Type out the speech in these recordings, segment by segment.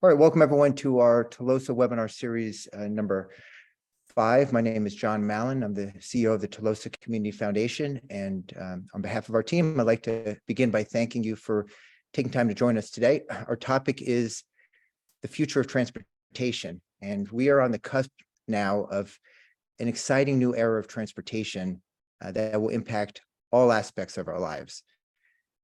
All right, welcome everyone to our Telosa webinar series number 5. My name is John Mallon. I'm the CEO of the Telosa Community Foundation. And on behalf of our team, I'd like to begin by thanking you for taking time to join us today. Our topic is the future of transportation. And we are on the cusp now of an exciting new era of transportation that will impact all aspects of our lives.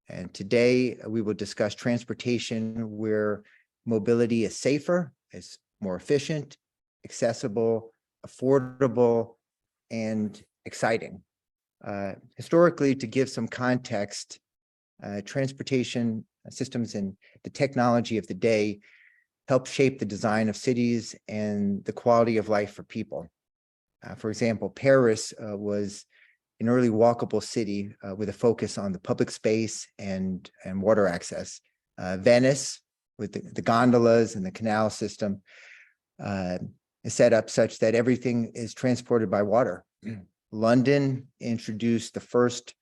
And today we will discuss transportation where mobility is safer, is more efficient, accessible, affordable, and exciting. Historically, to give some context, transportation systems and the technology of the day help shape the design of cities and the quality of life for people. For example, Paris was an early walkable city with a focus on the public space and water access. Venice, with the gondolas and the canal system, is set up such that everything is transported by water. London introduced the first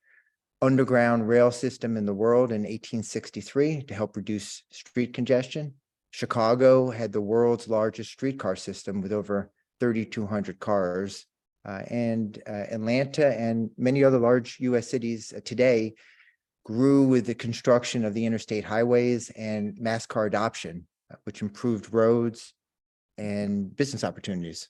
underground rail system in the world in 1863 to help reduce street congestion. Chicago had the world's largest streetcar system with over 3,200 cars. And Atlanta and many other large U.S. cities today grew with the construction of the interstate highways and mass car adoption, which improved roads and business opportunities.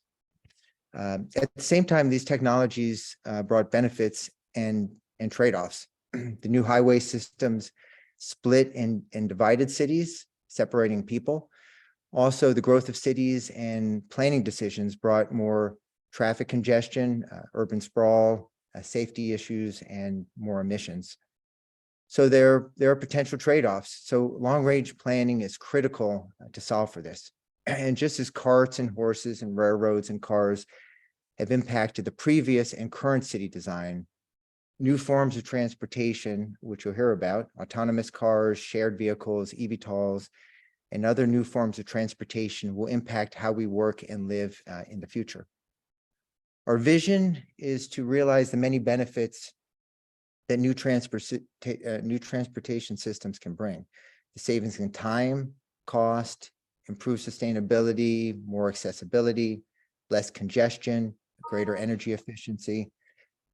At the same time, these technologies brought benefits and trade-offs. The new highway systems split and divided cities, separating people. Also, the growth of cities and planning decisions brought more traffic congestion, urban sprawl, safety issues, and more emissions. So there are potential trade-offs. So long-range planning is critical to solve for this. And just as carts and horses and railroads and cars have impacted the previous and current city design, new forms of transportation, which you'll hear about, autonomous cars, shared vehicles, eVTOLs, and other new forms of transportation will impact how we work and live in the future. Our vision is to realize the many benefits that new transportation systems can bring. The savings in time, cost, improved sustainability, more accessibility, less congestion, greater energy efficiency,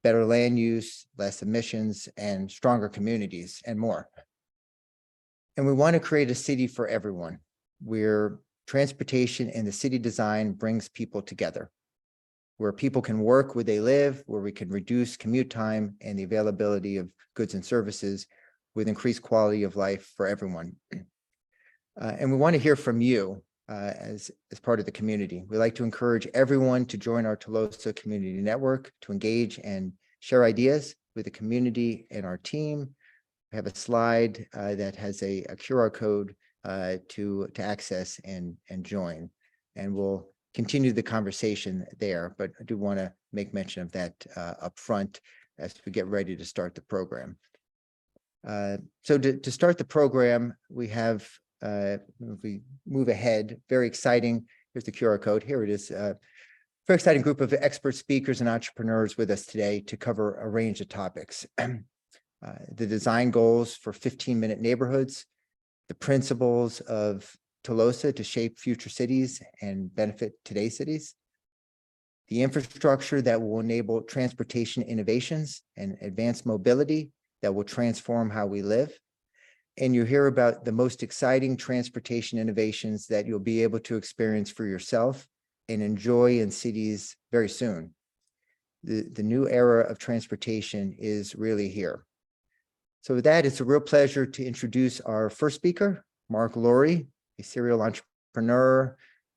better land use, less emissions, and stronger communities, and more. And we want to create a city for everyone, where transportation and the city design brings people together, where people can work where they live, where we can reduce commute time and the availability of goods and services with increased quality of life for everyone. And we want to hear from you as part of the community. We like to encourage everyone to join our Telosa Community Network to engage and share ideas with the community and our team. We have a slide that has a QR code to access and join, and we'll continue the conversation there, but I do want to make mention of that up front as we get ready to start the program. So to start the program, we have, if we move ahead, very exciting. Here's the QR code. Here it is. Very exciting group of expert speakers and entrepreneurs with us today to cover a range of topics. The design goals for 15-minute neighborhoods, the principles of Telosa to shape future cities and benefit today's cities, the infrastructure that will enable transportation innovations and advanced mobility that will transform how we live. And you'll hear about the most exciting transportation innovations that you'll be able to experience for yourself and enjoy in cities very soon. The new era of transportation is really here. So with that, it's a real pleasure to introduce our first speaker, Marc Lore, a serial entrepreneur,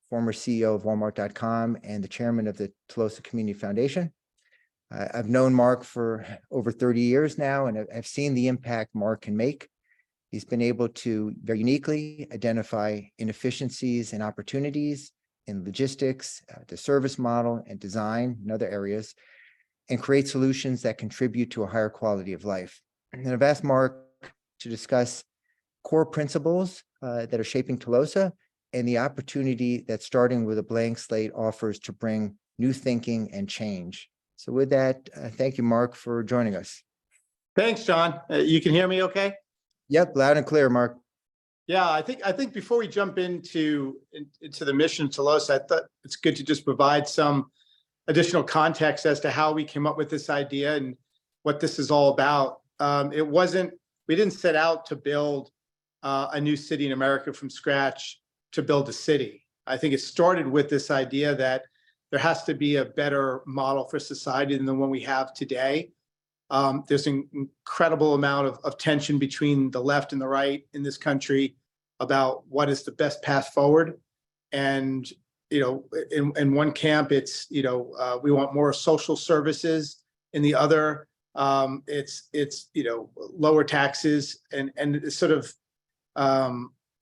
former CEO of Walmart.com, and the chairman of the Telosa Community Foundation. I've known Marc for over 30 years now, and I've seen the impact Marc can make. He's been able to very uniquely identify inefficiencies and opportunities in logistics, the service model and design and other areas, and create solutions that contribute to a higher quality of life. And I've asked Marc to discuss core principles that are shaping Telosa and the opportunity that starting with a blank slate offers to bring new thinking and change. So with that, thank you, Marc, for joining us. Thanks, John. You can hear me okay? Yep, loud and clear, Marc. Yeah, I think before we jump into the mission of Telosa, I thought it's good to just provide some additional context as to how we came up with this idea and what this is all about. We didn't set out to build a new city in America from scratch to build a city. I think it started with this idea that there has to be a better model for society than the one we have today. There's an incredible amount of tension between the left and the right in this country about what is the best path forward. And, in one camp, it's, we want more social services. In the other, it's lower taxes, and it's sort of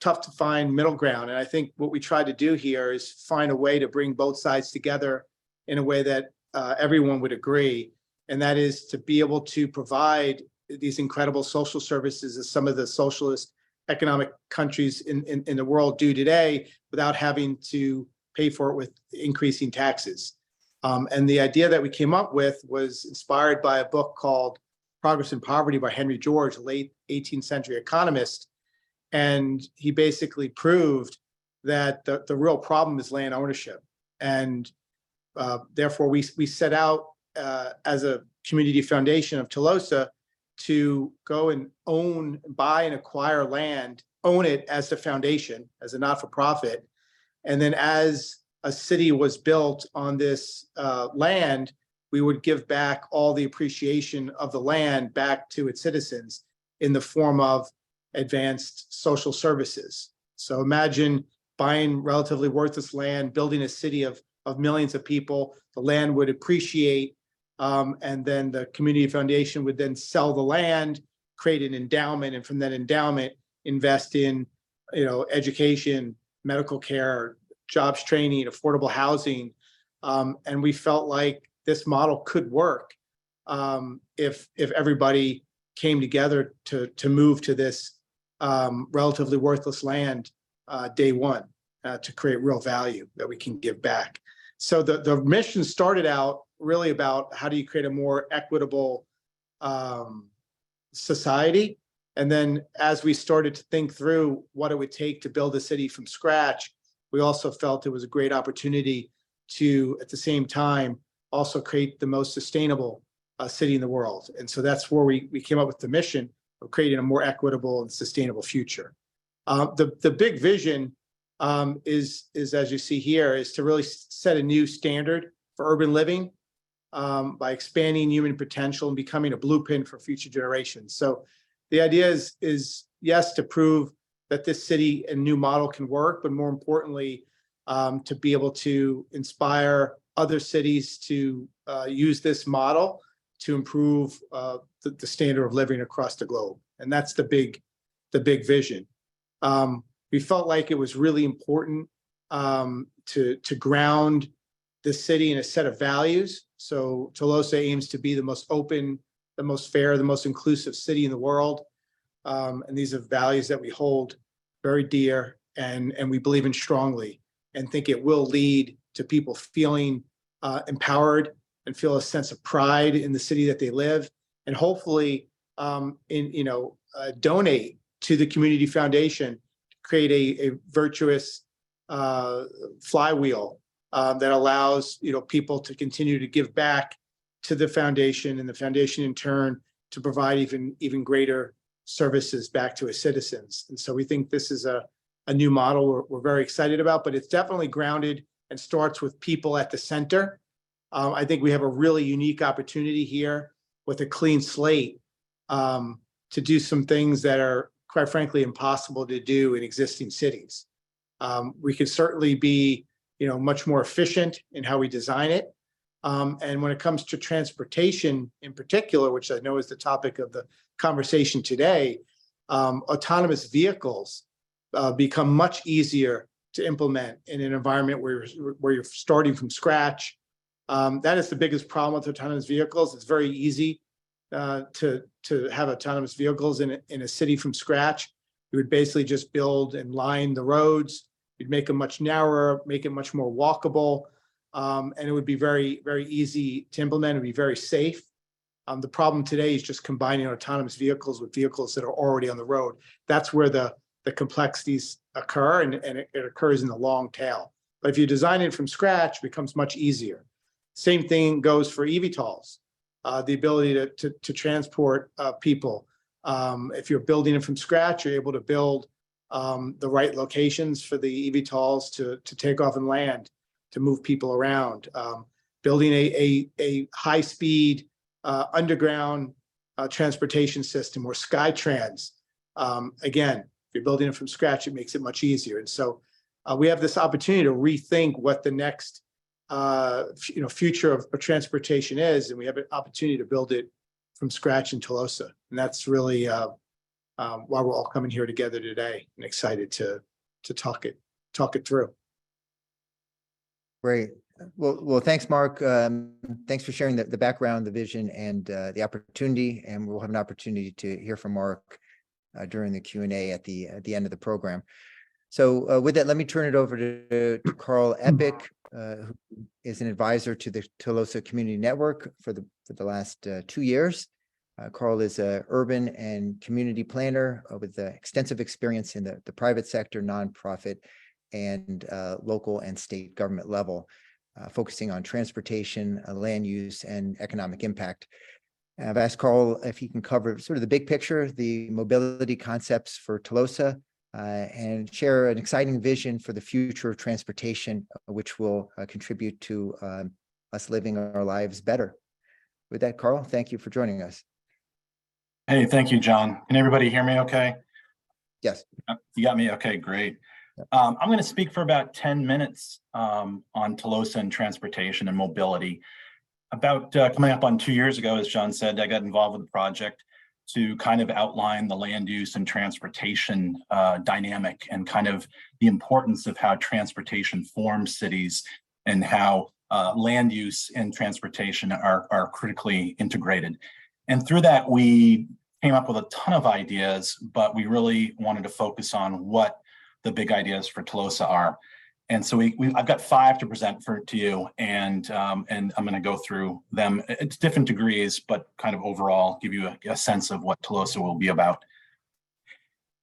tough to find middle ground. And I think what we try to do here is find a way to bring both sides together in a way that everyone would agree. And that is to be able to provide these incredible social services as some of the socialist economic countries in the world do today without having to pay for it with increasing taxes. And the idea that we came up with was inspired by a book called Progress and Poverty by Henry George, a late 18th century economist. And he basically proved that the real problem is land ownership. And therefore, we set out as a community foundation of Telosa to go and buy and acquire land, own it as the foundation, as a not-for-profit. And then as a city was built on this land, we would give back all the appreciation of the land back to its citizens in the form of advanced social services. So imagine buying relatively worthless land, building a city of millions of people. The land would appreciate, and then the community foundation would then sell the land, create an endowment, and from that endowment invest in education, medical care, jobs training, affordable housing. And we felt like this model could work if everybody came together to move to this relatively worthless land day one to create real value that we can give back. So the mission started out really about how do you create a more equitable society. And then as we started to think through what it would take to build a city from scratch, we also felt it was a great opportunity to, at the same time, also create the most sustainable city in the world. And so that's where we came up with the mission of creating a more equitable and sustainable future. The big vision is, as you see here, is to really set a new standard for urban living by expanding human potential and becoming a blueprint for future generations. So the idea is yes, to prove that this city and new model can work, but more importantly, to be able to inspire other cities to use this model to improve the standard of living across the globe. And that's the big vision. We felt like it was really important to ground the city in a set of values. So Telosa aims to be the most open, the most fair, the most inclusive city in the world. And these are values that we hold very dear and we believe in strongly, and think it will lead to people feeling empowered and feel a sense of pride in the city that they live, and hopefully donate to the community foundation, create a virtuous flywheel that allows people to continue to give back to the foundation, and the foundation in turn to provide even greater services back to its citizens. And so we think this is a new model we're very excited about, but it's definitely grounded and starts with people at the center. I think we have a really unique opportunity here with a clean slate to do some things that are, quite frankly, impossible to do in existing cities. We could certainly be, much more efficient in how we design it. And when it comes to transportation in particular, which I know is the topic of the conversation today, autonomous vehicles become much easier to implement in an environment where you're starting from scratch. That is the biggest problem with autonomous vehicles. It's very easy to have autonomous vehicles in a city from scratch. You would basically just build and line the roads. You'd make them much narrower, make it much more walkable, and it would be very, very easy to implement. It would be very safe. The problem today is just combining autonomous vehicles with vehicles that are already on the road. That's where the the complexities occur, and it occurs in the long tail. But if you design it from scratch, it becomes much easier. Same thing goes for eVTOLs, the ability to transport people. If you're building it from scratch, you're able to build the right locations for the eVTOLs to take off and land, to move people around. Building a high-speed underground transportation system, or Skytrans. Again, if you're building it from scratch, it makes it much easier. And so we have this opportunity to rethink what the next future of transportation is, and we have an opportunity to build it from scratch in Telosa. And that's really why we're all coming here together today, and excited to talk it through. Great. Well, thanks, Mark. Thanks for sharing the background, the vision, and the opportunity. And we'll have an opportunity to hear from Mark during the Q&A at the end of the program. So with that, let me turn it over to Carl Eppich, who is an advisor to the Telosa Community Network for the last 2 years. Carl is an urban and community planner with extensive experience in the private sector, nonprofit, and local and state government level, focusing on transportation, land use, and economic impact. I've asked Carl if he can cover sort of the big picture, the mobility concepts for Telosa, and share an exciting vision for the future of transportation, which will contribute to us living our lives better. With that, Carl, thank you for joining us. Hey, thank you, John. Can everybody hear me okay? Yes. You got me? Okay, great. I'm going to speak for about 10 minutes on Telosa and transportation and mobility. About coming up on 2 years ago, as John said, I got involved with the project to kind of outline the land use and transportation dynamic, and kind of the importance of how transportation forms cities, and how land use and transportation are critically integrated. And through that, we came up with a ton of ideas, but we really wanted to focus on what the big ideas for Telosa are. And so I've got 5 to present to you, and I'm going to go through them. It's different degrees, but kind of overall give you a sense of what Telosa will be about.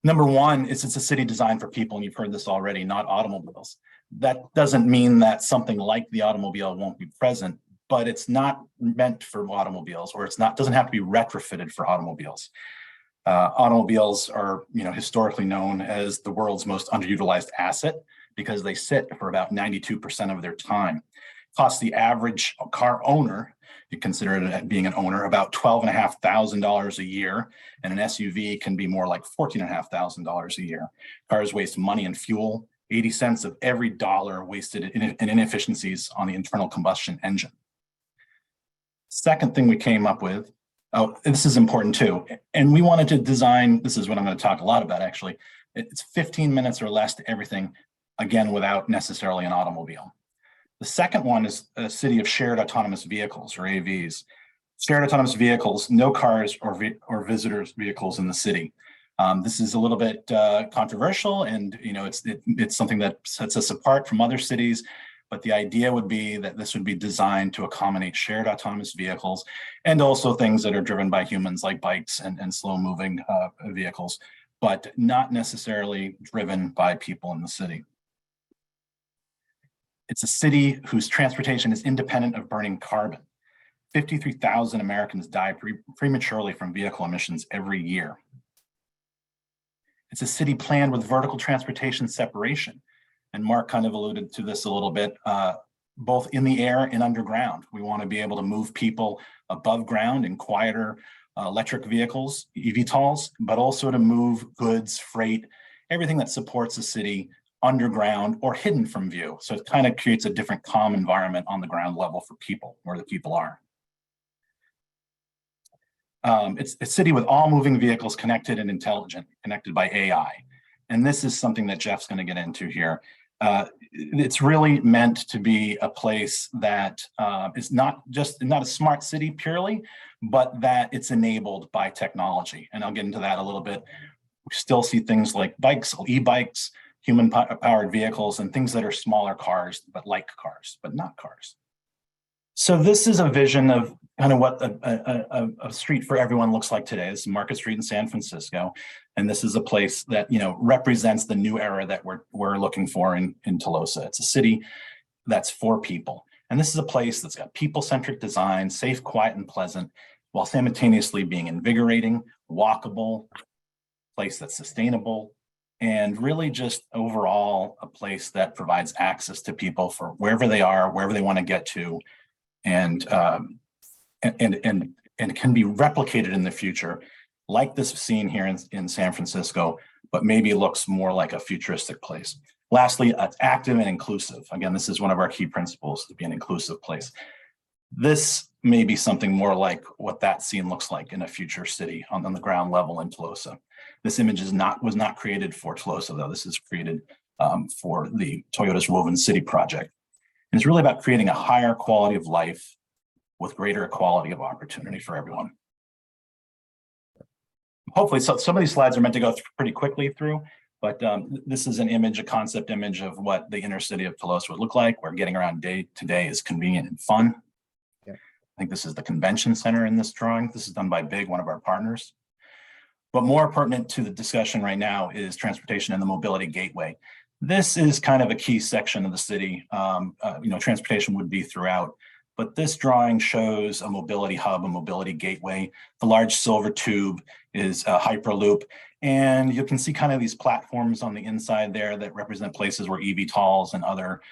Number one is it's a city designed for people, and you've heard this already, not automobiles. That doesn't mean that something like the automobile won't be present, but it's not meant for automobiles, or doesn't have to be retrofitted for automobiles. Automobiles are, historically known as the world's most underutilized asset, because they sit for about 92% of their time. It costs the average car owner, you consider it being an owner, about $12,500 a year, and an SUV can be more like $14,500 a year. Cars waste money and fuel, 80 cents of every dollar wasted in inefficiencies on the internal combustion engine. Second thing we came up with, this is important too, and we wanted to design, this is what I'm going to talk a lot about actually, it's 15 minutes or less to everything, again, without necessarily an automobile. The second one is a city of shared autonomous vehicles, or AVs. Shared autonomous vehicles, no cars or visitors vehicles in the city. This is a little bit controversial, and it's something that sets us apart from other cities. But the idea would be that this would be designed to accommodate shared autonomous vehicles, and also things that are driven by humans, like bikes and slow-moving vehicles, but not necessarily driven by people in the city. It's a city whose transportation is independent of burning carbon. 53,000 Americans die prematurely from vehicle emissions every year. It's a city planned with vertical transportation separation. And Mark kind of alluded to this a little bit, both in the air and underground. We want to be able to move people above ground in quieter electric vehicles, eVTOLs, but also to move goods, freight, everything that supports the city underground or hidden from view. So it kind of creates a different calm environment on the ground level for people, where the people are. It's a city with all moving vehicles connected and intelligent, connected by AI. And this is something that Jeff's going to get into here. It's really meant to be a place that is not a smart city purely, but that it's enabled by technology. And I'll get into that a little bit. We still see things like bikes, e-bikes, human-powered vehicles, and things that are smaller cars, but like cars, but not cars. So this is a vision of kind of what a street for everyone looks like today. This is Market Street in San Francisco. And this is a place that, represents the new era that we're looking for in Telosa. It's a city that's for people. And this is a place that's got people-centric design, safe, quiet, and pleasant, while simultaneously being invigorating, walkable, place that's sustainable, and really just overall a place that provides access to people for wherever they are, wherever they want to get to, and can be replicated in the future, like this scene here in San Francisco, but maybe looks more like a futuristic place. Lastly, it's active and inclusive. Again, this is one of our key principles, to be an inclusive place. This may be something more like what that scene looks like in a future city on the ground level in Telosa. This image was not created for Telosa, though. This is created for the Toyota's Woven City project. And it's really about creating a higher quality of life with greater equality of opportunity for everyone. Hopefully, so some of these slides are meant to go pretty quickly through, but this is an image, a concept image of what the inner city of Telosa would look like, where getting around day to day is convenient and fun. Yeah. I think this is the convention center in this drawing. This is done by BIG, one of our partners. But more pertinent to the discussion right now is transportation and the mobility gateway. This is kind of a key section of the city. Transportation would be throughout, but this drawing shows a mobility hub, a mobility gateway. The large silver tube is a Hyperloop, and you can see kind of these platforms on the inside there that represent places where eVTOLs and other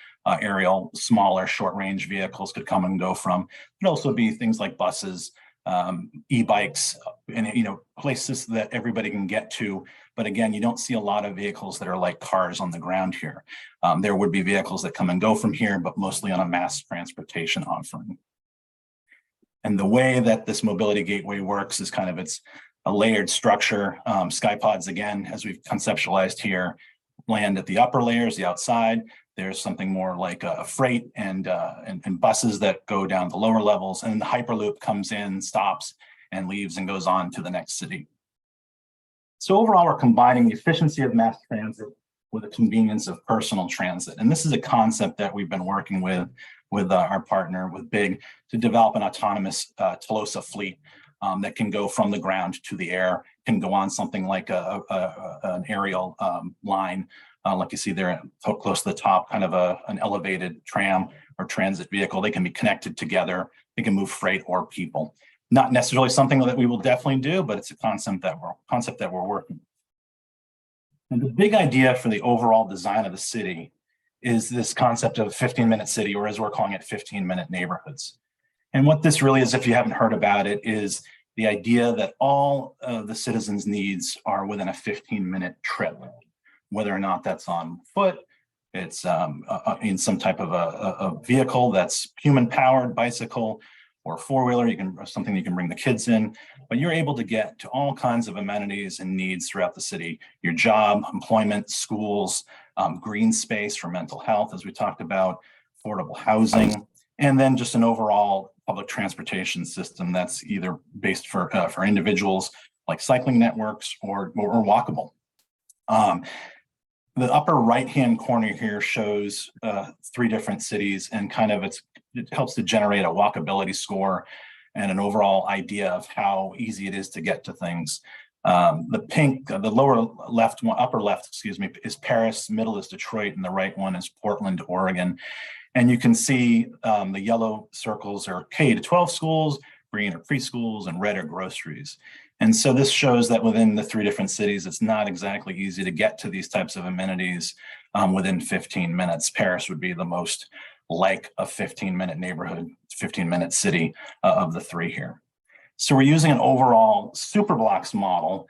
aerial, smaller, short-range vehicles could come and go from. It could also be things like buses, e-bikes, and places that everybody can get to. But again, you don't see a lot of vehicles that are like cars on the ground here. There would be vehicles that come and go from here, but mostly on a mass transportation offering. And the way that this mobility gateway works is kind of it's a layered structure. Skypods, again, as we've conceptualized here, land at the upper layers, the outside. There's something more like a freight and buses that go down the lower levels, and then the Hyperloop comes in, stops, and leaves and goes on to the next city. So overall, we're combining the efficiency of mass transit with the convenience of personal transit. And this is a concept that we've been working with our partner, with BIG, to develop an autonomous Telosa fleet that can go from the ground to the air, can go on something like an aerial line, like you see there close to the top, kind of an elevated tram or transit vehicle. They can be connected together. They can move freight or people. Not necessarily something that we will definitely do, but it's a concept that we're working. And the big idea for the overall design of the city is this concept of 15-minute city, or as we're calling it, 15-minute neighborhoods. And what this really is, if you haven't heard about it, is the idea that all of the citizens' needs are within a 15-minute trip, whether or not that's on foot, it's in some type of a vehicle that's human-powered, bicycle, or four-wheeler, something you can bring the kids in, but you're able to get to all kinds of amenities and needs throughout the city, your job, employment, schools, green space for mental health, as we talked about, affordable housing, and then just an overall public transportation system that's either based for individuals like cycling networks or walkable. The upper right-hand corner here shows 3 different cities, and kind of it helps to generate a walkability score and an overall idea of how easy it is to get to things. The pink, the lower left one, upper left, excuse me, is Paris, middle is Detroit, and the right one is Portland, Oregon. And you can see the yellow circles are K-12 schools, green are preschools, and red are groceries. And so this shows that within the 3 different cities, it's not exactly easy to get to these types of amenities within 15 minutes. Paris would be the most like a 15-minute neighborhood, 15-minute city of the 3 here. So we're using an overall superblocks model.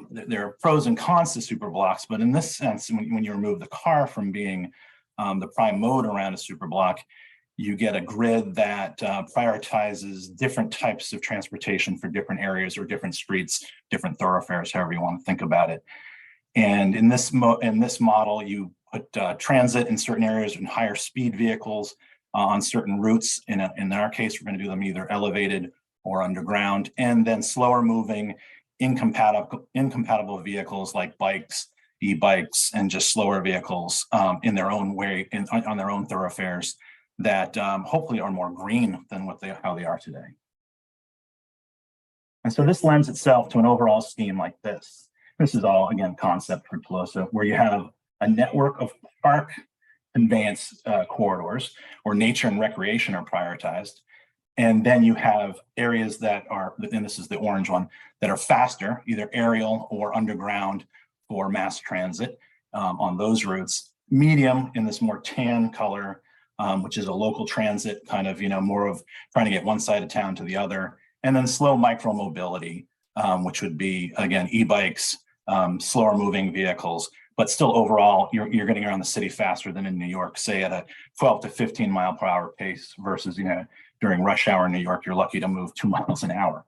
There are pros and cons to superblocks, but in this sense, when you remove the car from being the prime mode around a superblock, you get a grid that prioritizes different types of transportation for different areas or different streets, different thoroughfares, however you want to think about it. And in this model, you put transit in certain areas and higher speed vehicles on certain routes. In our case, we're going to do them either elevated or underground, and then slower moving, incompatible vehicles like bikes, e-bikes, and just slower vehicles in their own way, on their own thoroughfares that hopefully are more green than how they are today. And so this lends itself to an overall scheme like this. This is all, again, concept for Telosa, where you have a network of park conveyance corridors where nature and recreation are prioritized. And then you have areas that are, and this is the orange one, that are faster, either aerial or underground for mass transit on those routes. Medium in this more tan color, which is a local transit kind of, more of trying to get one side of town to the other. And then slow micro mobility, which would be, again, e-bikes, slower moving vehicles, but still overall, you're getting around the city faster than in New York, say at a 12 to 15 mile per hour pace versus, during rush hour in New York, you're lucky to move 2 miles an hour.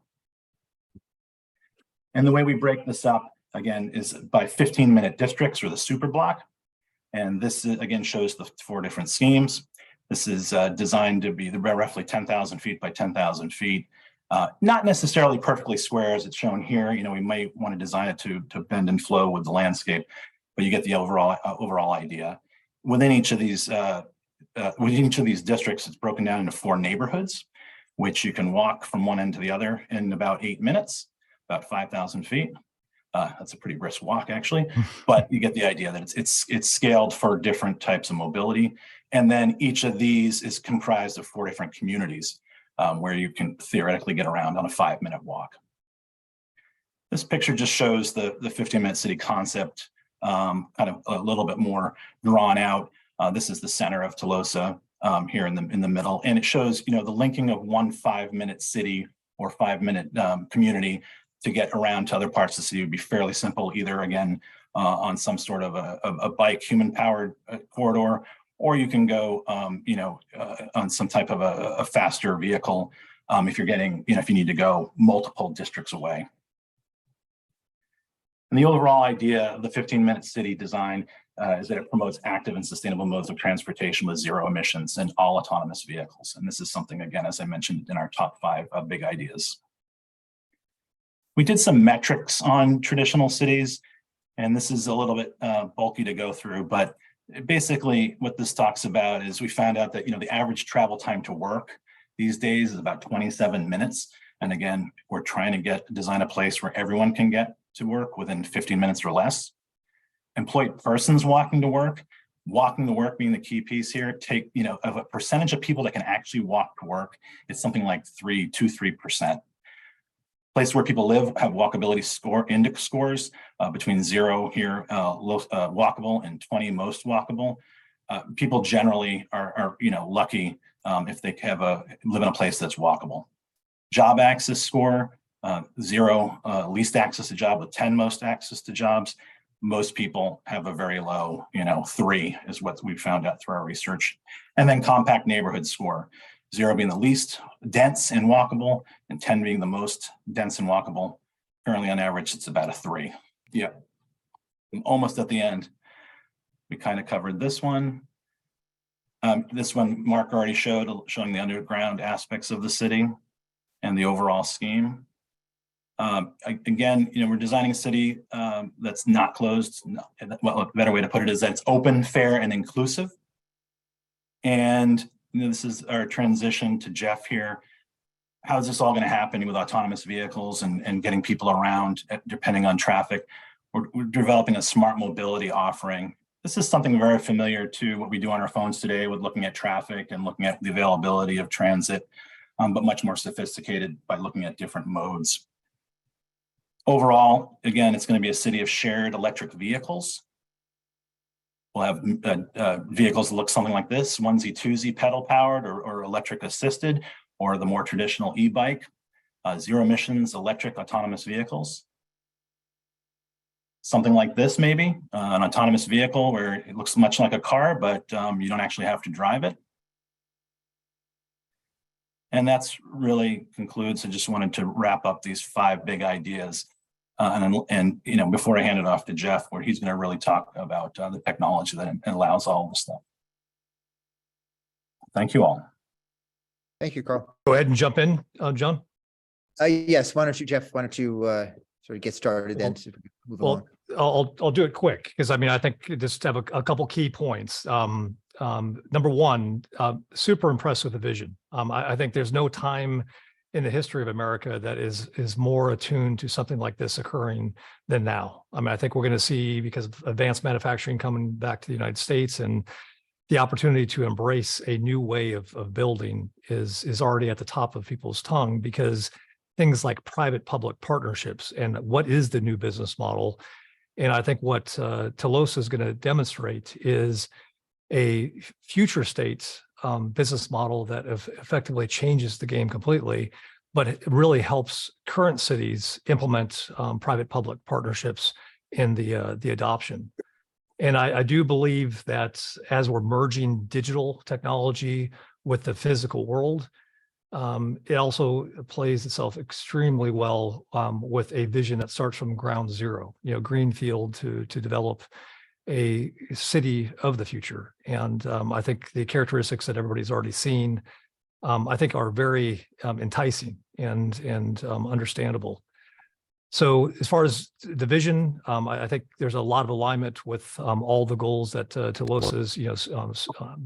And the way we break this up, again, is by 15-minute districts or the super block. And this, again, shows the 4 different schemes. This is designed to be roughly 10,000 feet by 10,000 feet. Not necessarily perfectly square as it's shown here. We might want to design it to bend and flow with the landscape, but you get the overall idea. Within each of these districts, it's broken down into 4 neighborhoods, which you can walk from one end to the other in about 8 minutes, about 5,000 feet. That's a pretty brisk walk, actually, but you get the idea that it's scaled for different types of mobility. And then each of these is comprised of 4 different communities where you can theoretically get around on a 5-minute walk. This picture just shows the 15-minute city concept, kind of a little bit more drawn out. This is the center of Telosa here in the middle, and it shows the linking of one 5-minute city or 5-minute community to get around to other parts of the city would be fairly simple, either again on some sort of a bike, human-powered corridor, or you can go on some type of a faster vehicle if you're getting, if you need to go multiple districts away. And the overall idea of the 15-minute city design is that it promotes active and sustainable modes of transportation with 0 emissions and all autonomous vehicles. And this is something, again, as I mentioned, in our top 5 big ideas. We did some metrics on traditional cities, and this is a little bit bulky to go through, but basically what this talks about is we found out that, the average travel time to work these days is about 27 minutes. And again, we're trying to design a place where everyone can get to work within 15 minutes or less. Employed persons walking to work being the key piece here, of a percentage of people that can actually walk to work, it's something like 3%. Places where people live have walkability index scores between 0 here, walkable, and 20 most walkable. People generally are lucky if they live in a place that's walkable. Job access score, 0 least access to job with 10 most access to jobs. Most people have a very low, 3 is what we found out through our research. And then compact neighborhood score, 0 being the least dense and walkable, and 10 being the most dense and walkable. Currently, on average, it's about a 3. Yeah, I'm almost at the end. We kind of covered this one. This one, Mark already showing the underground aspects of the city and the overall scheme. Again, we're designing a city that's not closed. Well, a better way to put it is that it's open, fair, and inclusive. And this is our transition to Jeff here. How is this all going to happen with autonomous vehicles and getting people around depending on traffic? We're developing a smart mobility offering. This is something very familiar to what we do on our phones today with looking at traffic and looking at the availability of transit, but much more sophisticated by looking at different modes. Overall, again, it's going to be a city of shared electric vehicles. We'll have vehicles that look something like this, onesie, twosie, pedal powered or electric assisted, or the more traditional e-bike, 0 emissions, electric autonomous vehicles. Something like this, maybe, an autonomous vehicle where it looks much like a car, but you don't actually have to drive it. And that's really concludes. I just wanted to wrap up these 5 big ideas. And before I hand it off to Jeff, where he's going to really talk about the technology that allows all this stuff. Thank you all. Thank you, Carl. Go ahead and jump in, John. Yes, why don't you, Jeff, sort of get started then? So we can move along. I'll do it quick because I think just have a couple key points. number one, super impressed with the vision. I think there's no time in the history of America that is more attuned to something like this occurring than now. I mean, I think we're going to see, because of advanced manufacturing coming back to the United States, and the opportunity to embrace a new way of building is already at the top of people's tongue, because things like private-public partnerships and what is the new business model. And I think what Telosa is going to demonstrate is a future state business model that effectively changes the game completely, but it really helps current cities implement private-public partnerships in the adoption. And I do believe that as we're merging digital technology with the physical world, it also plays itself extremely well with a vision that starts from ground zero, greenfield to develop a city of the future. And I think the characteristics that everybody's already seen, I think are very enticing and understandable. So as far as the vision, I think there's a lot of alignment with all the goals that Telosa's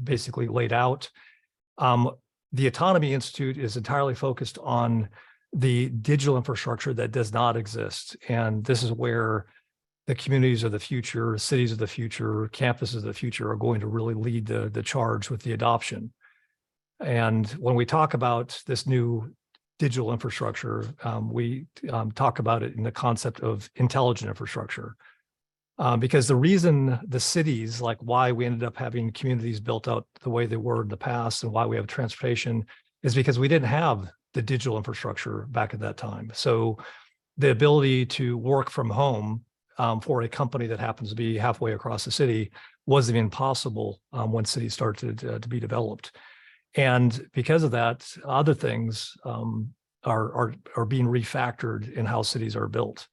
basically laid out. The Autonomy Institute is entirely focused on the digital infrastructure that does not exist. And this is where the communities of the future, cities of the future, campuses of the future are going to really lead the charge with the adoption. And when we talk about this new digital infrastructure, we talk about it in the concept of intelligent infrastructure. Because the reason the cities, like why we ended up having communities built out the way they were in the past and why we have transportation, is because we didn't have the digital infrastructure back at that time. So the ability to work from home for a company that happens to be halfway across the city wasn't even possible when cities started to be developed. And because of that, other things are being refactored in how cities are built.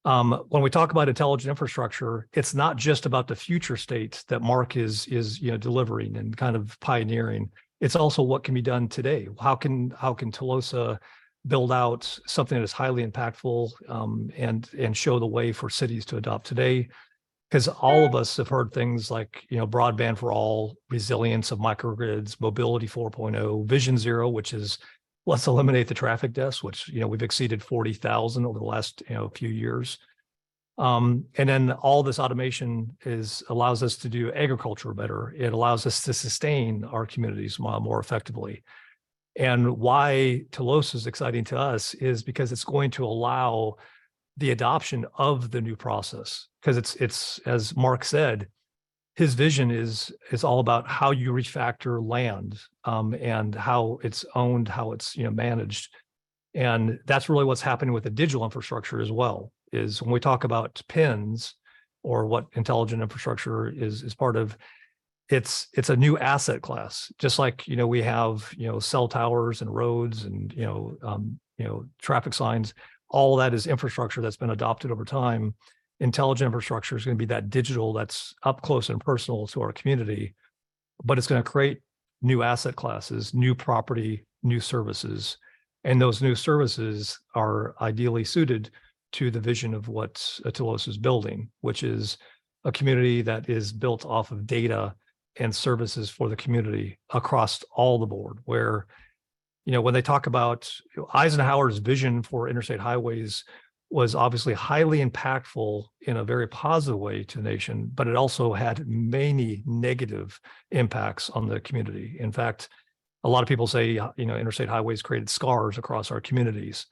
When we talk about intelligent infrastructure, it's not just about the future state that Marc is delivering and kind of pioneering. It's also what can be done today. How can Telosa build out something that is highly impactful and show the way for cities to adopt today? Because all of us have heard things like broadband for all, resilience of microgrids, mobility 4.0, vision zero, which is let's eliminate the traffic deaths, which we've exceeded 40,000 over the last few years. And then all this automation allows us to do agriculture better. It allows us to sustain our communities more effectively. And why Telosa is exciting to us is because it's going to allow the adoption of the new process. Because it's as Marc said, his vision is all about how you refactor land and how it's owned, how it's managed. And that's really what's happening with the digital infrastructure as well, is when we talk about PINs, or what intelligent infrastructure is part of, it's a new asset class. Just like we have cell towers and roads and traffic signs. All of that is infrastructure that's been adopted over time. Intelligent infrastructure is going to be that digital that's up close and personal to our community, but it's going to create new asset classes, new property, new services. And those new services are ideally suited to the vision of what Telosa is building, which is a community that is built off of data and services for the community across all the board, where when they talk about Eisenhower's vision for interstate highways was obviously highly impactful in a very positive way to the nation, but it also had many negative impacts on the community. In fact, a lot of people say, interstate highways created scars across our communities.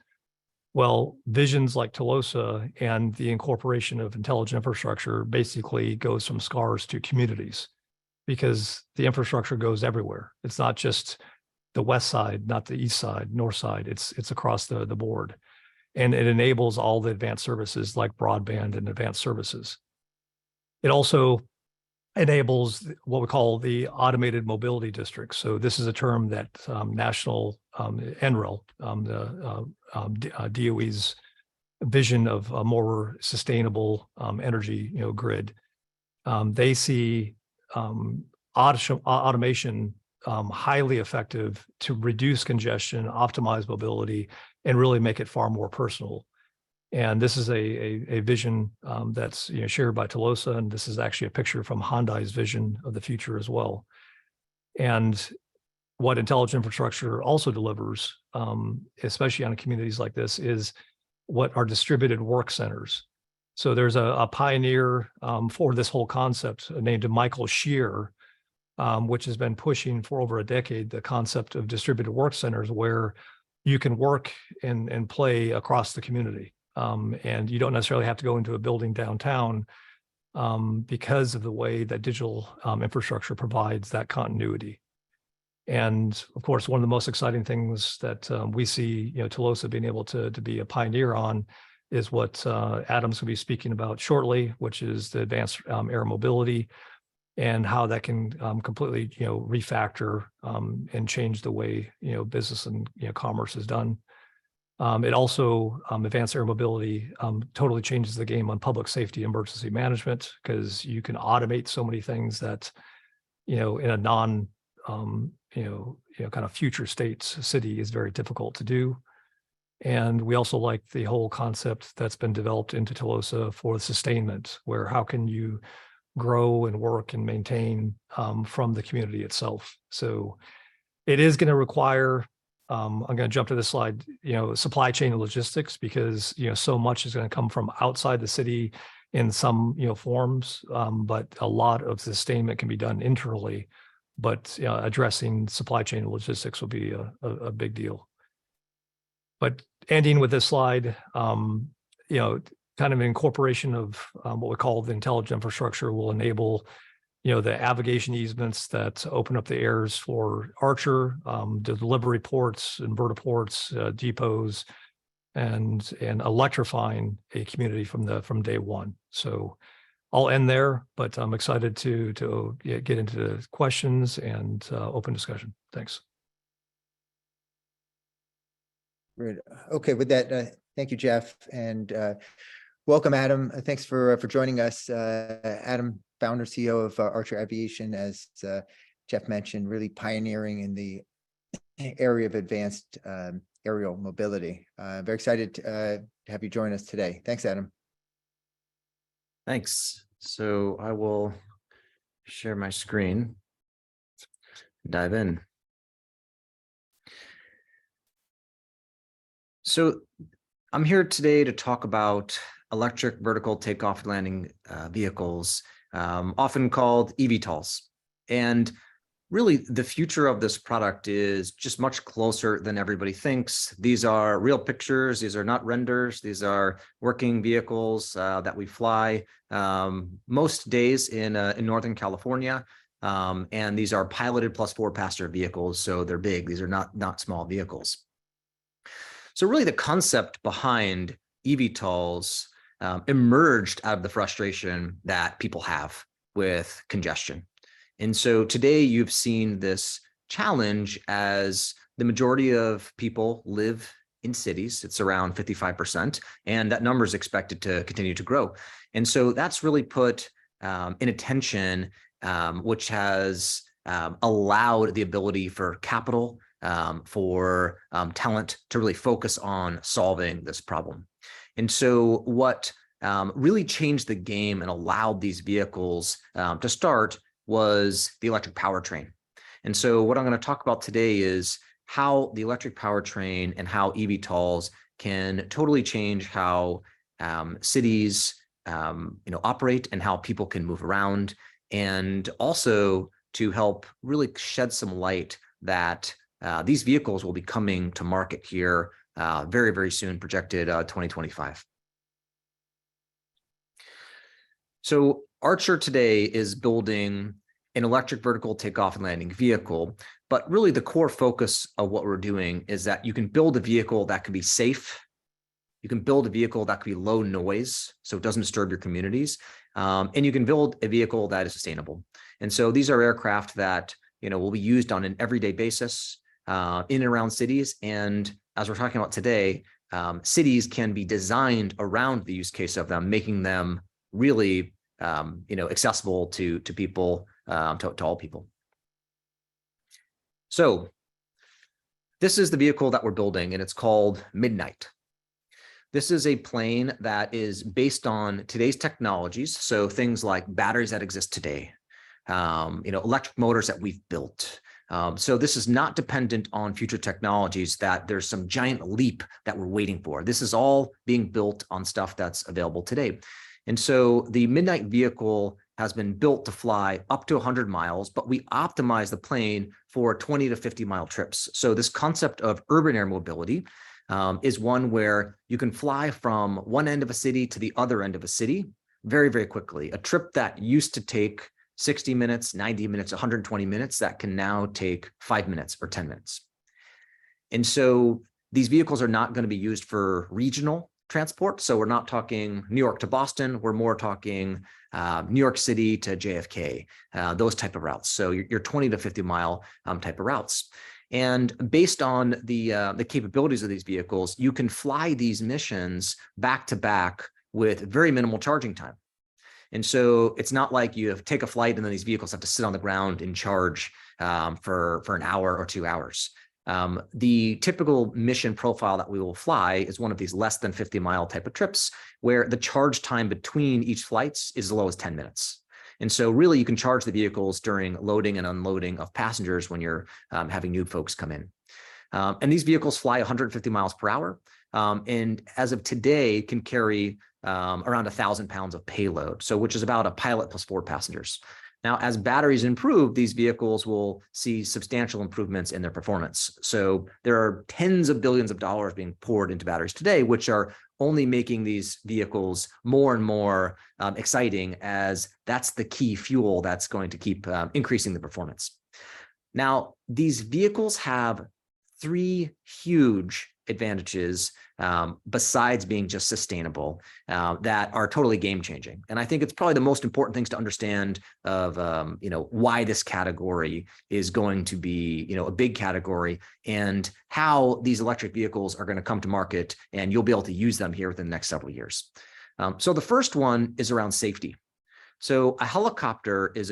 Well, visions like Telosa and the incorporation of intelligent infrastructure basically goes from scars to communities, because the infrastructure goes everywhere. It's not just the west side, not the east side, north side. It's across the board. And it enables all the advanced services like broadband and advanced services. It also enables what we call the automated mobility districts. So this is a term that National NREL, the DOE's vision of a more sustainable energy grid. They see automation highly effective to reduce congestion, optimize mobility, and really make it far more personal. And this is a vision that's shared by Telosa, and this is actually a picture from Hyundai's vision of the future as well. And what intelligent infrastructure also delivers, especially on communities like this, is what are distributed work centers. So there's a pioneer for this whole concept named Michael Shear, which has been pushing for over a decade the concept of distributed work centers, where you can work and play across the community. And you don't necessarily have to go into a building downtown because of the way that digital infrastructure provides that continuity. And of course, one of the most exciting things that we see, Telosa being able to be a pioneer on is what Adam's going to be speaking about shortly, which is the advanced air mobility and how that can completely, refactor and change the way, business and commerce is done. It also, advanced air mobility totally changes the game on public safety emergency management, because you can automate so many things that, in a non, kind of future state city is very difficult to do. And we also like the whole concept that's been developed into Telosa for sustainment, where how can you grow and work and maintain from the community itself. So it is going to require, I'm going to jump to this slide, supply chain and logistics, because, so much is going to come from outside the city in some, forms, but a lot of sustainment can be done internally. But addressing supply chain and logistics will be a big deal. But ending with this slide, kind of an incorporation of what we call the intelligent infrastructure will enable, the navigation easements that open up the airs for Archer, the delivery ports and vertiports, depots, and electrifying a community from day one. So I'll end there, but I'm excited to get into questions and open discussion. Thanks. Great. Okay, with that, thank you, Jeff, and welcome, Adam. Thanks for joining us. Adam, founder, CEO of Archer Aviation, as Jeff mentioned, really pioneering in the area of advanced aerial mobility. Very excited to have you join us today. Thanks, Adam. Thanks. So I will share my screen, dive in. So I'm here today to talk about electric vertical takeoff and landing vehicles, often called eVTOLs. And really, the future of this product is just much closer than everybody thinks. These are real pictures. These are not renders. These are working vehicles that we fly most days in Northern California. And these are piloted plus 4-passenger vehicles, so they're big. These are not small vehicles. So really, the concept behind eVTOLs emerged out of the frustration that people have with congestion. And so today you've seen this challenge as the majority of people live in cities. It's around 55%, and that number is expected to continue to grow. And so that's really put in attention, which has allowed the ability for capital, for talent to really focus on solving this problem. And so what really changed the game and allowed these vehicles to start was the electric powertrain. And so what I'm going to talk about today is how the electric powertrain and how eVTOLs can totally change how cities operate and how people can move around, and also to help really shed some light that these vehicles will be coming to market here very, very soon, projected 2025. So Archer today is building an electric vertical takeoff and landing vehicle, but really the core focus of what we're doing is that you can build a vehicle that can be safe. You can build a vehicle that can be low noise, so it doesn't disturb your communities. And you can build a vehicle that is sustainable. And so these are aircraft that will be used on an everyday basis in and around cities. And as we're talking about today, cities can be designed around the use case of them, making them really accessible to people, to all people. So this is the vehicle that we're building, and it's called Midnight. This is a plane that is based on today's technologies. So things like batteries that exist today, electric motors that we've built. So this is not dependent on future technologies that there's some giant leap that we're waiting for. This is all being built on stuff that's available today. And so the Midnight vehicle has been built to fly up to 100 miles, but we optimize the plane for 20 to 50 mile trips. So this concept of urban air mobility is one where you can fly from one end of a city to the other end of a city very, very quickly. A trip that used to take 60 minutes, 90 minutes, 120 minutes, that can now take 5 minutes or 10 minutes. And so these vehicles are not going to be used for regional transport. So we're not talking New York to Boston. We're more talking New York City to JFK, those type of routes. So your 20 to 50 mile type of routes. And based on the capabilities of these vehicles, you can fly these missions back to back with very minimal charging time. And so it's not like you take a flight and then these vehicles have to sit on the ground in charge for an hour or 2 hours. The typical mission profile that we will fly is one of these less than 50 mile type of trips where the charge time between each flights is as low as 10 minutes. And so really you can charge the vehicles during loading and unloading of passengers when you're having new folks come in. And these vehicles fly 150 miles per hour. And as of today can carry around 1,000 pounds of payload. So which is about a pilot plus 4 passengers. Now, as batteries improve, these vehicles will see substantial improvements in their performance. So there are tens of billions of dollars being poured into batteries today, which are only making these vehicles more and more exciting, as that's the key fuel that's going to keep increasing the performance. Now, these vehicles have 3 huge advantages besides being just sustainable that are totally game changing. And I think it's probably the most important things to understand of why this category is going to be a big category and how these electric vehicles are going to come to market, and you'll be able to use them here within the next several years. So the first one is around safety. So a helicopter is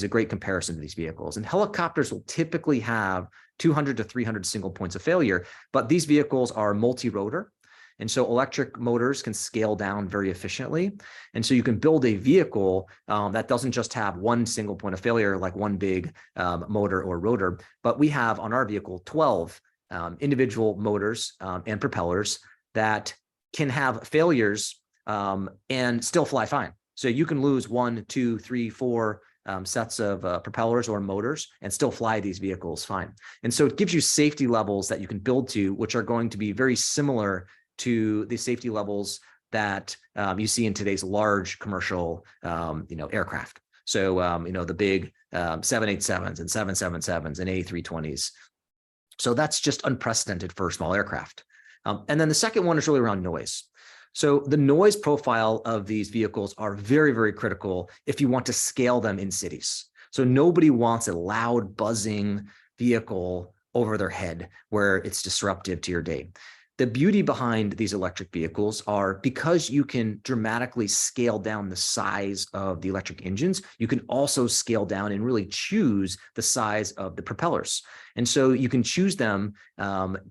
a great comparison to these vehicles, and helicopters will typically have 200 to 300 single points of failure, but these vehicles are multi-rotor. And so electric motors can scale down very efficiently. And so you can build a vehicle that doesn't just have one single point of failure, like one big motor or rotor, but we have on our vehicle 12 individual motors and propellers that can have failures and still fly fine. So you can lose 1, 2, 3, 4 sets of propellers or motors and still fly these vehicles fine. And so it gives you safety levels that you can build to, which are going to be very similar to the safety levels that you see in today's large commercial aircraft. So the big 787s and 777s and A320s. So that's just unprecedented for small aircraft. And then the second one is really around noise. So the noise profile of these vehicles are very, very critical if you want to scale them in cities. So nobody wants a loud buzzing vehicle over their head where it's disruptive to your day. The beauty behind these electric vehicles are because you can dramatically scale down the size of the electric engines, you can also scale down and really choose the size of the propellers. And so you can choose them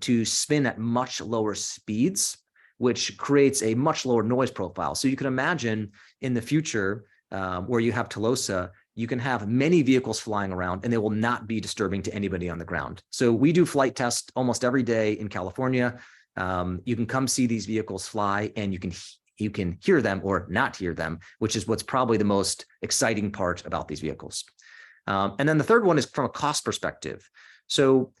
to spin at much lower speeds, which creates a much lower noise profile. So you can imagine in the future where you have Telosa, you can have many vehicles flying around and they will not be disturbing to anybody on the ground. So we do flight tests almost every day in California. You can come see these vehicles fly and you can hear them or not hear them, which is what's probably the most exciting part about these vehicles. And then the third one is from a cost perspective. So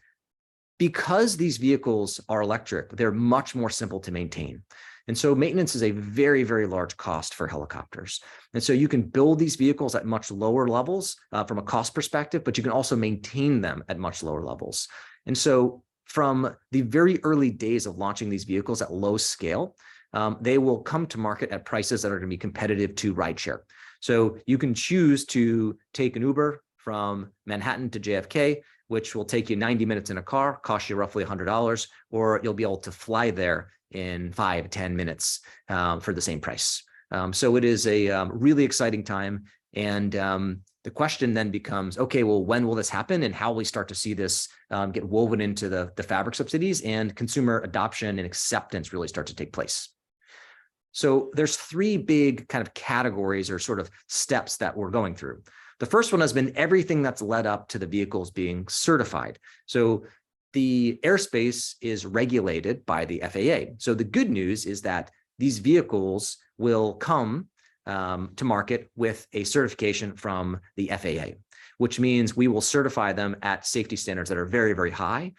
because these vehicles are electric, they're much more simple to maintain. And so maintenance is a very, very large cost for helicopters. And so you can build these vehicles at much lower levels from a cost perspective, but you can also maintain them at much lower levels. And so from the very early days of launching these vehicles at low scale, they will come to market at prices that are going to be competitive to rideshare. So you can choose to take an Uber from Manhattan to JFK, which will take you 90 minutes in a car, cost you roughly $100, or you'll be able to fly there in 5-10 minutes for the same price. So it is a really exciting time. And the question then becomes, okay, well, when will this happen and how will we start to see this get woven into the fabric subsidies and consumer adoption and acceptance really start to take place? So there's three big kind of categories or sort of steps that we're going through. The first one has been everything that's led up to the vehicles being certified. So the airspace is regulated by the FAA. So the good news is that these vehicles will come to market with a certification from the FAA, which means we will certify them at safety standards that are very, very high,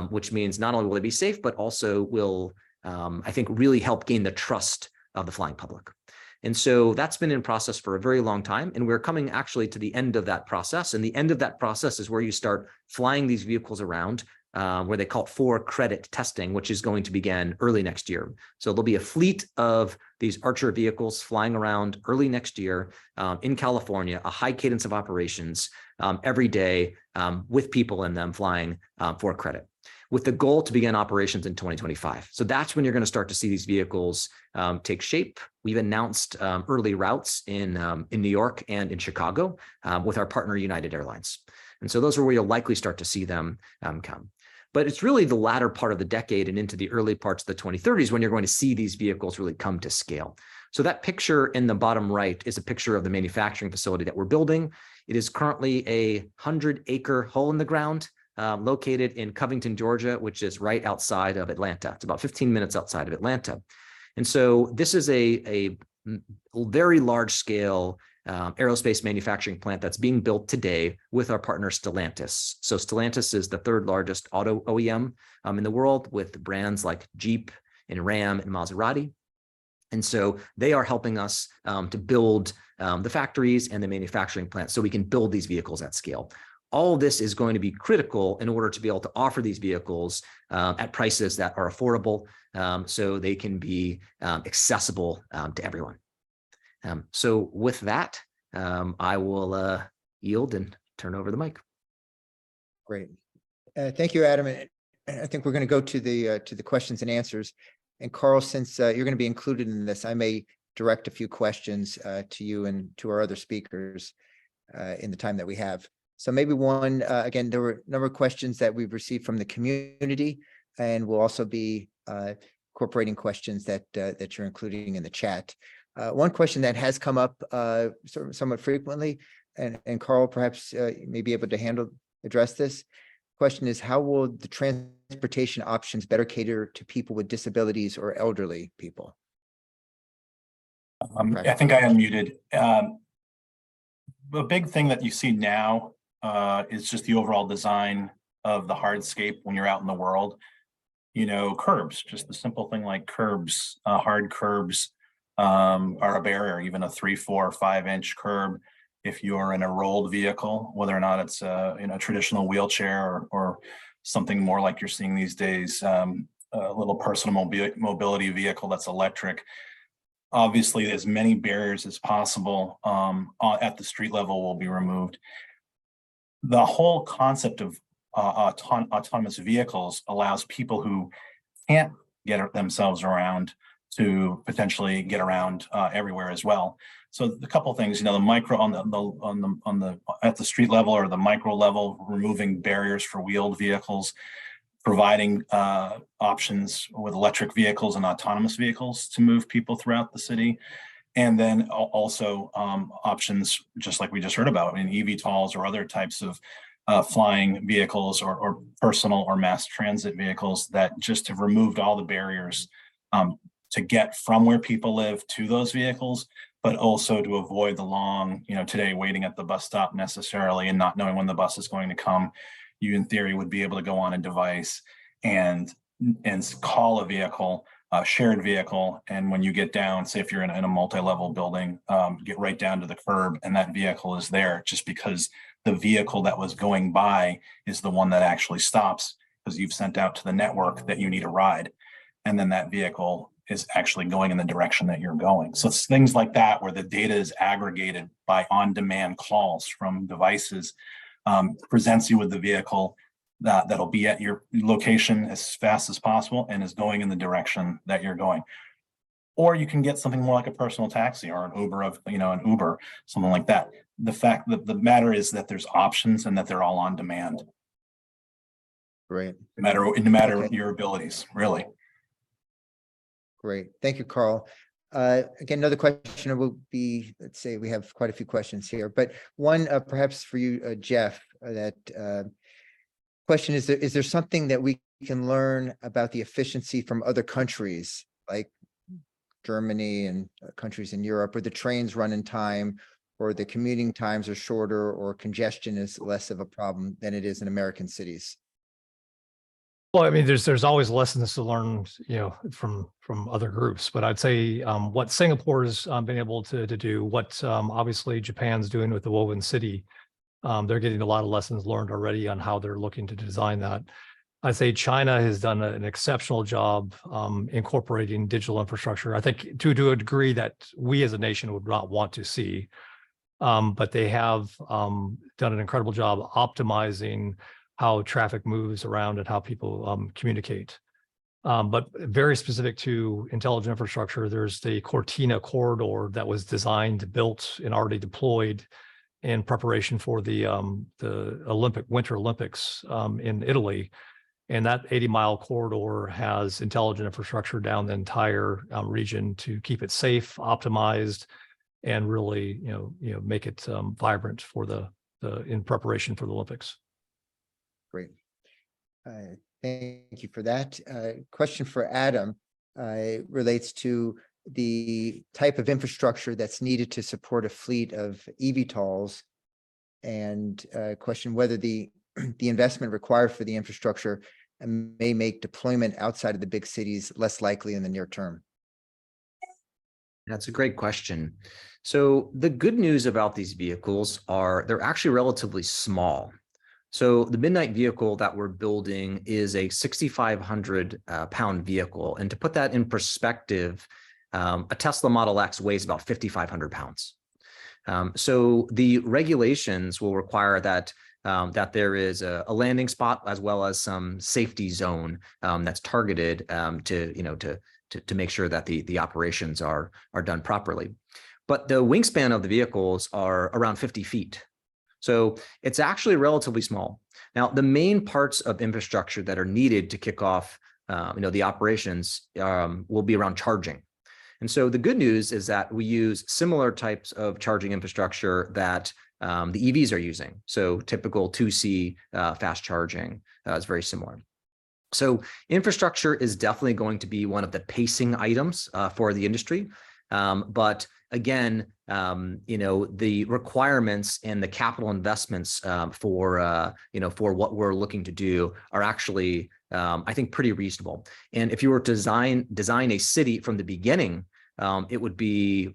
which means not only will they be safe, but also will, I think, really help gain the trust of the flying public. And so that's been in process for a very long time. And we're coming actually to the end of that process. And the end of that process is where you start flying these vehicles around, where they call it for credit testing, which is going to begin early next year. So there'll be a fleet of these Archer vehicles flying around early next year in California, a high cadence of operations every day with people in them flying for credit, with the goal to begin operations in 2025. So that's when you're going to start to see these vehicles take shape. We've announced early routes in New York and in Chicago with our partner United Airlines. And so those are where you'll likely start to see them come. But it's really the latter part of the decade and into the early parts of the 2030s when you're going to see these vehicles really come to scale. So that picture in the bottom right is a picture of the manufacturing facility that we're building. It is currently a 100-acre hole in the ground located in Covington, Georgia, which is right outside of Atlanta. It's about 15 minutes outside of Atlanta. And so this is a very large scale aerospace manufacturing plant that's being built today with our partner Stellantis. So Stellantis is the third largest auto OEM in the world, with brands like Jeep and Ram and Maserati. And so they are helping us to build the factories and the manufacturing plants so we can build these vehicles at scale. All of this is going to be critical in order to be able to offer these vehicles at prices that are affordable, so they can be accessible to everyone. So with that, I will yield and turn over the mic. Great. Thank you, Adam. And I think we're going to go to the questions and answers. And Carl, since you're going to be included in this, I may direct a few questions to you and to our other speakers in the time that we have. So maybe one, again, there were a number of questions that we've received from the community, and we'll also be incorporating questions that you're including in the chat. One question that has come up somewhat frequently, and Carl, perhaps you may be able to address this. Question is, how will the transportation options better cater to people with disabilities or elderly people? I think I unmuted. The big thing that you see now is just the overall design of the hardscape when you're out in the world. You know, curbs, just the simple thing like curbs, hard curbs are a barrier, even a 3, 4, 5-inch curb. If you're in a rolled vehicle, whether or not it's in a traditional wheelchair or something more like you're seeing these days, a little personal mobility vehicle that's electric. Obviously, as many barriers as possible at the street level will be removed. The whole concept of autonomous vehicles allows people who can't get themselves around to potentially get around everywhere as well. So a couple of things, you know, the micro at the street level or the micro level, removing barriers for wheeled vehicles, providing options with electric vehicles and autonomous vehicles to move people throughout the city. And then also options, just like we just heard about, in eVTOLs or other types of flying vehicles or personal or mass transit vehicles that just have removed all the barriers to get from where people live to those vehicles, but also to avoid the long, you know, today waiting at the bus stop necessarily and not knowing when the bus is going to come. You, in theory, would be able to go on a device and call a vehicle, shared vehicle, and when you get down, say if you're in a multi-level building, get right down to the curb and that vehicle is there, just because the vehicle that was going by is the one that actually stops because you've sent out to the network that you need a ride, and then that vehicle is actually going in the direction that you're going. So it's things like that where the data is aggregated by on-demand calls from devices, presents you with the vehicle that'll be at your location as fast as possible and is going in the direction that you're going. Or you can get something more like a personal taxi or an Uber, something like that. The fact that the matter is that there's options and that they're all on demand. Great. No matter your abilities, really. Great. Thank you, Carl. Again, another question will be, let's say we have quite a few questions here, but one perhaps for you, Jeff, that question is there something that we can learn about the efficiency from other countries like Germany and countries in Europe, where the trains run in time, or the commuting times are shorter, or congestion is less of a problem than it is in American cities? Well, I mean, there's always lessons to learn, from other groups. But I'd say what Singapore's been able to do, what obviously Japan's doing with the Woven City, they're getting a lot of lessons learned already on how they're looking to design that. I'd say China has done an exceptional job incorporating digital infrastructure. I think to a degree that we as a nation would not want to see, but they have done an incredible job optimizing how traffic moves around and how people communicate. But very specific to intelligent infrastructure, there's the Cortina corridor that was designed, built, and already deployed in preparation for the Winter Olympics in Italy. And that 80-mile corridor has intelligent infrastructure down the entire region to keep it safe, optimized, and really, make it vibrant for in preparation for the Olympics. Great. Thank you for that. Question for Adam relates to the type of infrastructure that's needed to support a fleet of eVTOLs, and question whether the investment required for the infrastructure may make deployment outside of the big cities less likely in the near term. That's a great question. So the good news about these vehicles are they're actually relatively small. So the Midnight vehicle that we're building is a 6,500 pound vehicle. And to put that in perspective, a Tesla Model X weighs about 5,500 pounds. So the regulations will require that there is a landing spot as well as some safety zone that's targeted to make sure that the operations are done properly. But the wingspan of the vehicles are around 50 feet. So it's actually relatively small. Now, the main parts of infrastructure that are needed to kick off the operations will be around charging. And so the good news is that we use similar types of charging infrastructure that the EVs are using. So typical 2C fast charging is very similar. So infrastructure is definitely going to be one of the pacing items for the industry. But again, the requirements and the capital investments for what we're looking to do are actually, I think, pretty reasonable. And if you were to design a city from the beginning, it would be,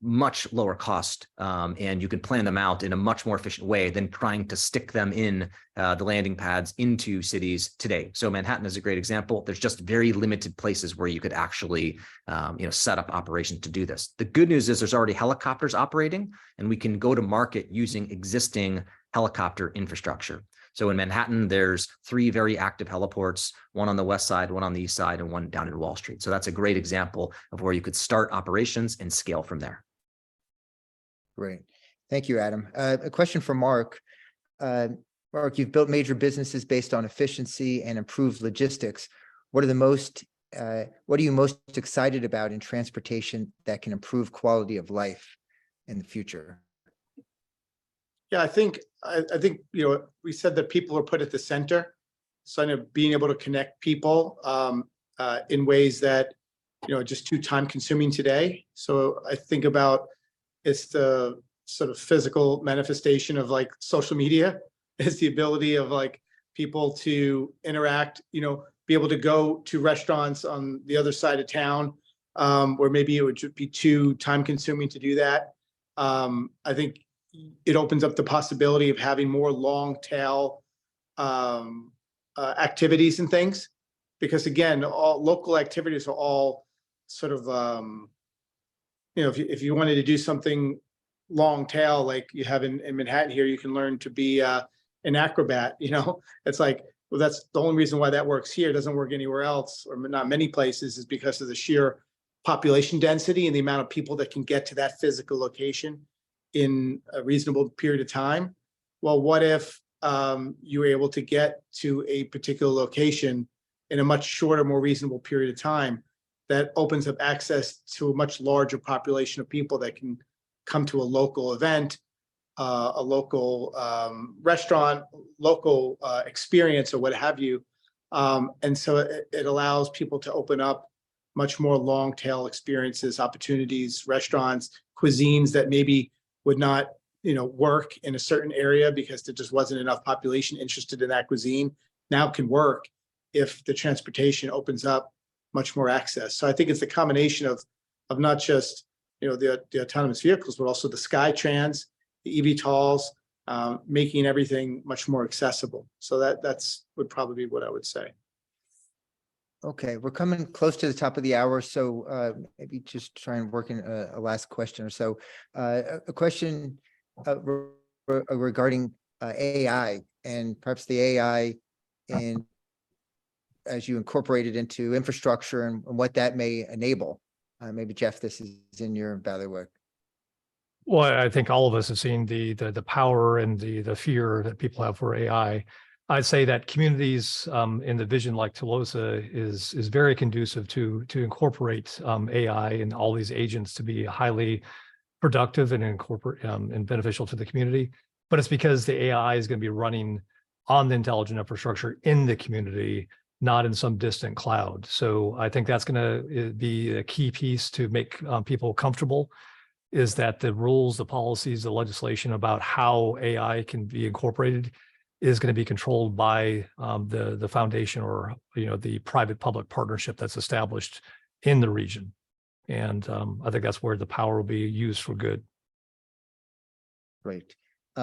much lower cost, and you can plan them out in a much more efficient way than trying to stick them in the landing pads into cities today. So Manhattan is a great example. There's just very limited places where you could actually, set up operations to do this. The good news is there's already helicopters operating, and we can go to market using existing helicopter infrastructure. So in Manhattan, there's 3 very active heliports, one on the west side, one on the east side, and one down in Wall Street. So that's a great example of where you could start operations and scale from there. Great. Thank you, Adam. A question for Marc. Marc, you've built major businesses based on efficiency and improved logistics. What are you most excited about in transportation that can improve quality of life in the future? Yeah, I think we said that people are put at the center. So being able to connect people in ways that just too time consuming today. So I think about it's the sort of physical manifestation of like social media. Is the ability of like people to interact, be able to go to restaurants on the other side of town where maybe it would just be too time consuming to do that. I think it opens up the possibility of having more long tail activities and things, because again, all local activities are all sort of, if you wanted to do something long tail, like you have in Manhattan here, you can learn to be an acrobat, it's like, well, that's the only reason why that works here. It doesn't work anywhere else, or not many places, is because of the sheer population density and the amount of people that can get to that physical location in a reasonable period of time. Well, what if you were able to get to a particular location in a much shorter, more reasonable period of time? that opens up access to a much larger population of people that can come to a local event, a local restaurant, local experience, or what have you. And so it allows people to open up much more long tail experiences, opportunities, restaurants, cuisines that maybe would not, work in a certain area because there just wasn't enough population interested in that cuisine. Now can work if the transportation opens up much more access. So I think it's the combination of not just the autonomous vehicles, but also the Skytrans, the eVTOLs, making everything much more accessible. So that's would probably be what I would say. Okay, we're coming close to the top of the hour, so maybe just try and work in a last question or so. A question regarding AI, and perhaps the AI in as you incorporate it into infrastructure and what that may enable. Maybe Jeff, this is in your bailiwick. Well, I think all of us have seen the power and the fear that people have for AI. I'd say that communities in the vision like Telosa is very conducive to incorporate AI and all these agents to be highly productive and incorporate and beneficial to the community. But it's because the AI is going to be running on the intelligent infrastructure in the community, not in some distant cloud. So I think that's going to be a key piece to make people comfortable, is that the rules, the policies, the legislation about how AI can be incorporated is going to be controlled by the foundation or the private-public partnership that's established in the region. And I think that's where the power will be used for good. Great.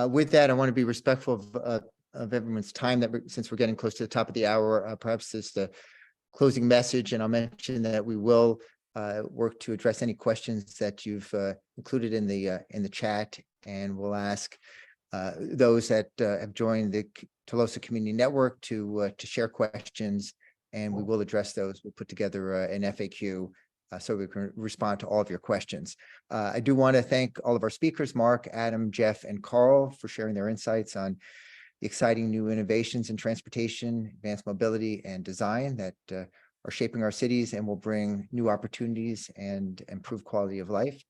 With that, I want to be respectful of everyone's time, since we're getting close to the top of the hour, perhaps this is the closing message, and I'll mention that we will work to address any questions that you've included in the chat, and we'll ask those that have joined the Telosa Community Network to share questions, and we will address those. We'll put together an FAQ so we can respond to all of your questions. I do want to thank all of our speakers, Mark, Adam, Jeff, and Carl, for sharing their insights on the exciting new innovations in transportation, advanced mobility, and design that are shaping our cities and will bring new opportunities and improve quality of life.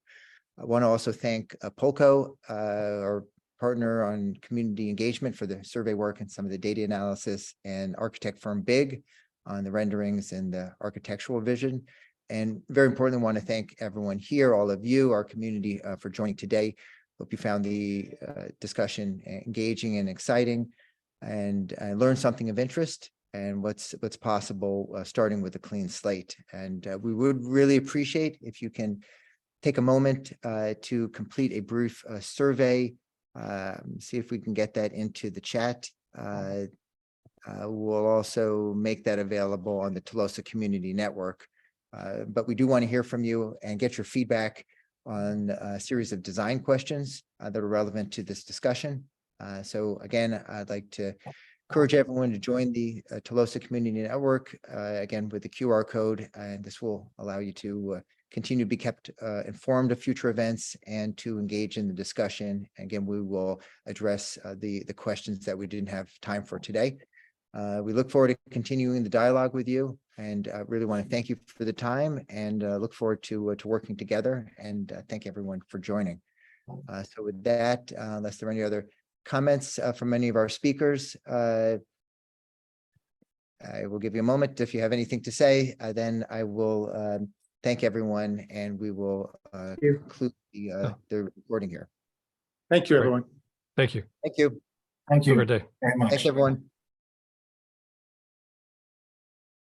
I want to also thank Polco, our partner on community engagement, for the survey work and some of the data analysis, and architect firm BIG on the renderings and the architectural vision. And very importantly, I want to thank everyone here, all of you, our community, for joining today. Hope you found the discussion engaging and exciting, and learned something of interest and what's possible, starting with a clean slate. And we would really appreciate if you can take a moment to complete a brief survey. See if we can get that into the chat. We'll also make that available on the Telosa Community Network. But we do want to hear from you and get your feedback on a series of design questions that are relevant to this discussion. So again, I'd like to encourage everyone to join the Telosa Community Network, again, with the QR code, and this will allow you to continue to be kept informed of future events and to engage in the discussion. Again, we will address the questions that we didn't have time for today. We look forward to continuing the dialogue with you, and really want to thank you for the time, and look forward to working together, and thank everyone for joining. So with that, unless there are any other comments from any of our speakers, I will give you a moment. If you have anything to say, then I will thank everyone, and we will conclude the recording here. Thank you, everyone. Thank you. Thank you. Thank you Have a good day. very much. Thanks, everyone.